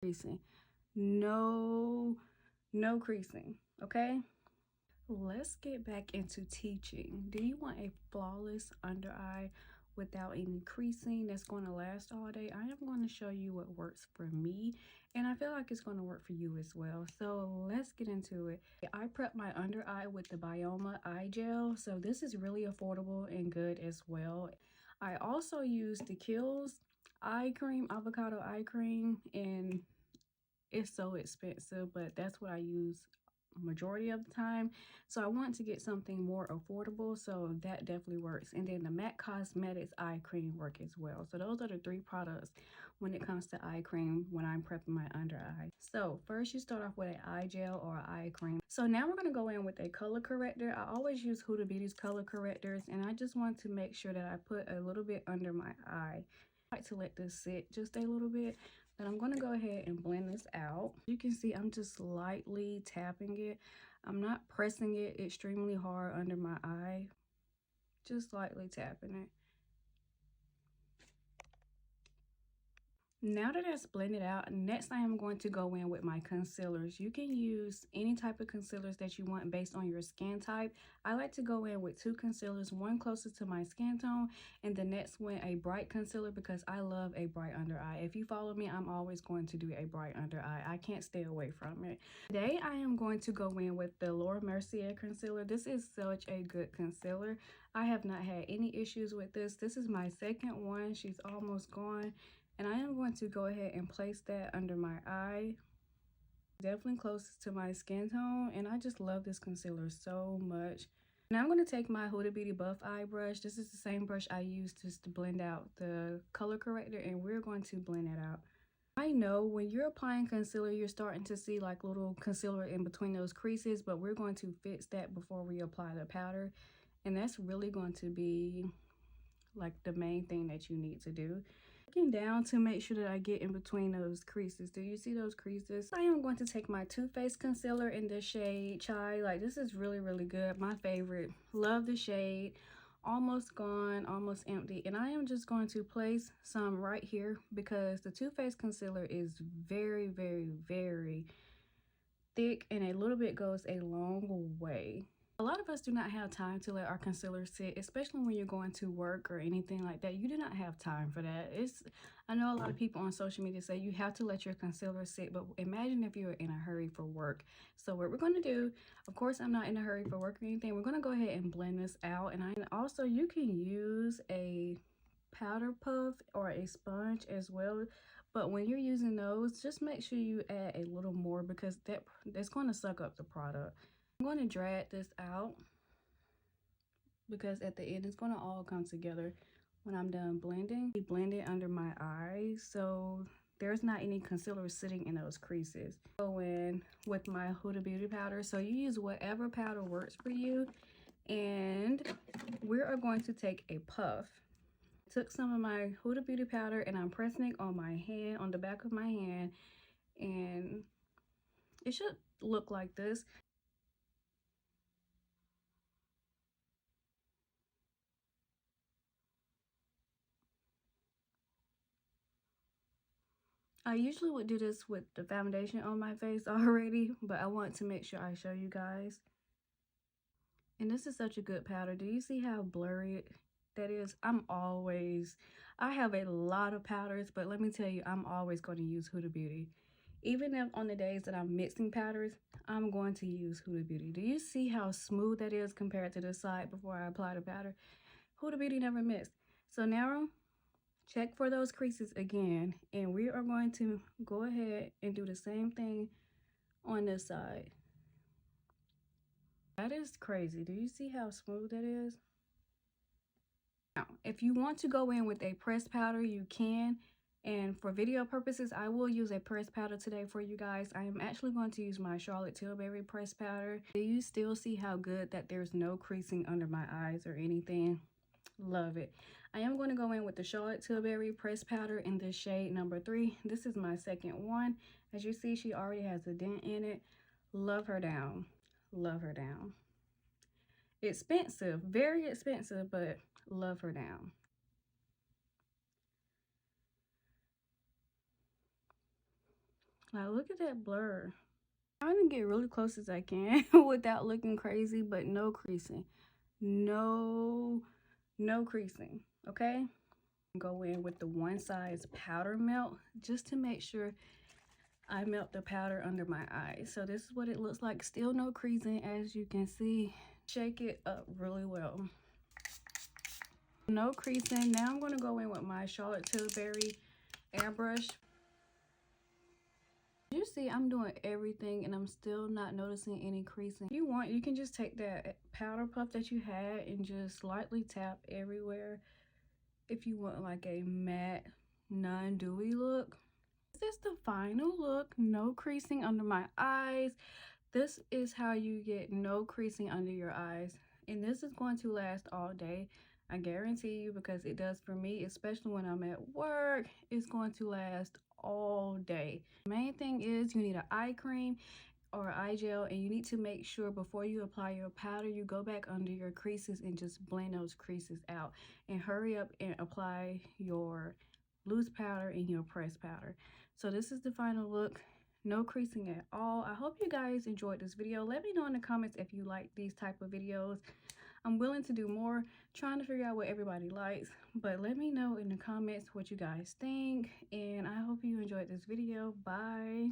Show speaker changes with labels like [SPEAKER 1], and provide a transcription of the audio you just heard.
[SPEAKER 1] Creasing. No creasing, okay? Let's get back into teaching. Do you want a flawless under eye without any creasing that's going to last all day? I am going to show you what works for me, and I feel like it's going to work for you as well. So let's get into it. I prep my under eye with the Bioma eye gel, so this is really affordable and good as well. I also use the Kiehl's eye cream, avocado eye cream, and it's so expensive, but that's what I use majority of the time. So I want to get something more affordable, so that definitely works. And then the MAC Cosmetics eye cream work as well. So those are the 3 products when it comes to eye cream when I'm prepping my under eye. So first you start off with an eye gel or eye cream. So now we're going to go in with a color corrector. I always use Huda Beauty's color correctors, and I just want to make sure that I put a little bit under my eye. I like to let this sit just a little bit. Then I'm going to go ahead and blend this out. You can see I'm just lightly tapping it. I'm not pressing it extremely hard under my eye. Just lightly tapping it. Now that it's blended out, next I am going to go in with my concealers. You can use any type of concealers that you want based on your skin type. I like to go in with 2 concealers, one closer to my skin tone and the next one a bright concealer, because I love a bright under eye. If you follow me, I'm always going to do a bright under eye. I can't stay away from it. Today I am going to go in with the Laura Mercier concealer. This is such a good concealer. I have not had any issues with this. This is my second one. She's almost gone. And I am going to go ahead and place that under my eye, definitely closest to my skin tone. And I just love this concealer so much. Now I'm going to take my Huda Beauty Buff Eye brush. This is the same brush I used just to blend out the color corrector, and we're going to blend it out. I know when you're applying concealer, you're starting to see like little concealer in between those creases, but we're going to fix that before we apply the powder. And that's really going to be like the main thing that you need to do. Looking down to make sure that I get in between those creases. Do you see those creases? I am going to take my Too Faced concealer in the shade Chai. Like, this is really, really good. My favorite. Love the shade. Almost gone, almost empty. And I am just going to place some right here because the Too Faced concealer is very, very, very thick, and a little bit goes a long way. A lot of us do not have time to let our concealer sit, especially when you're going to work or anything like that. You do not have time for that. I know a lot of people on social media say you have to let your concealer sit, but imagine if you're in a hurry for work. So what we're going to do, of course, I'm not in a hurry for work or anything. We're going to go ahead and blend this out. And also you can use a powder puff or a sponge as well. But when you're using those, just make sure you add a little more because that's going to suck up the product. I'm going to drag this out because at the end it's going to all come together when I'm done blending. Blend it under my eyes so there's not any concealer sitting in those creases. Go in with my Huda Beauty powder. So you use whatever powder works for you. And we are going to take a puff. Took some of my Huda Beauty powder and I'm pressing it on my hand, on the back of my hand. And it should look like this. I usually would do this with the foundation on my face already, but I want to make sure I show you guys. And this is such a good powder. Do you see how blurry that is? I have a lot of powders, but let me tell you, I'm always going to use Huda Beauty. Even if on the days that I'm mixing powders, I'm going to use Huda Beauty. Do you see how smooth that is compared to the side before I apply the powder? Huda Beauty never missed. So now, check for those creases again, and we are going to go ahead and do the same thing on this side. That is crazy. Do you see how smooth that is? Now, if you want to go in with a pressed powder, you can. And for video purposes, I will use a pressed powder today for you guys. I am actually going to use my Charlotte Tilbury pressed powder. Do you still see how good that there's no creasing under my eyes or anything? Love it. I am going to go in with the Charlotte Tilbury pressed powder in the shade number 3. This is my second one. As you see, she already has a dent in it. Love her down. Love her down. Expensive, very expensive, but love her down. Like, look at that blur. I'm trying to get really close as I can without looking crazy, but no creasing. No, no creasing, okay? Go in with the one size powder melt just to make sure I melt the powder under my eyes. So this is what it looks like. Still no creasing, as you can see. Shake it up really well. No creasing. Now I'm going to go in with my Charlotte Tilbury airbrush. You see, I'm doing everything and I'm still not noticing any creasing. If you want, you can just take that powder puff that you had and just lightly tap everywhere if you want like a matte, non-dewy look. This is the final look. No creasing under my eyes. This is how you get no creasing under your eyes. And this is going to last all day. I guarantee you, because it does for me, especially when I'm at work. It's going to last all day. The main thing is you need an eye cream or eye gel, and you need to make sure before you apply your powder you go back under your creases and just blend those creases out, and hurry up and apply your loose powder and your pressed powder. So this is the final look. No creasing at all. I hope you guys enjoyed this video. Let me know in the comments if you like these type of videos. I'm willing to do more, trying to figure out what everybody likes, but let me know in the comments what you guys think, and I hope you enjoyed this video. Bye.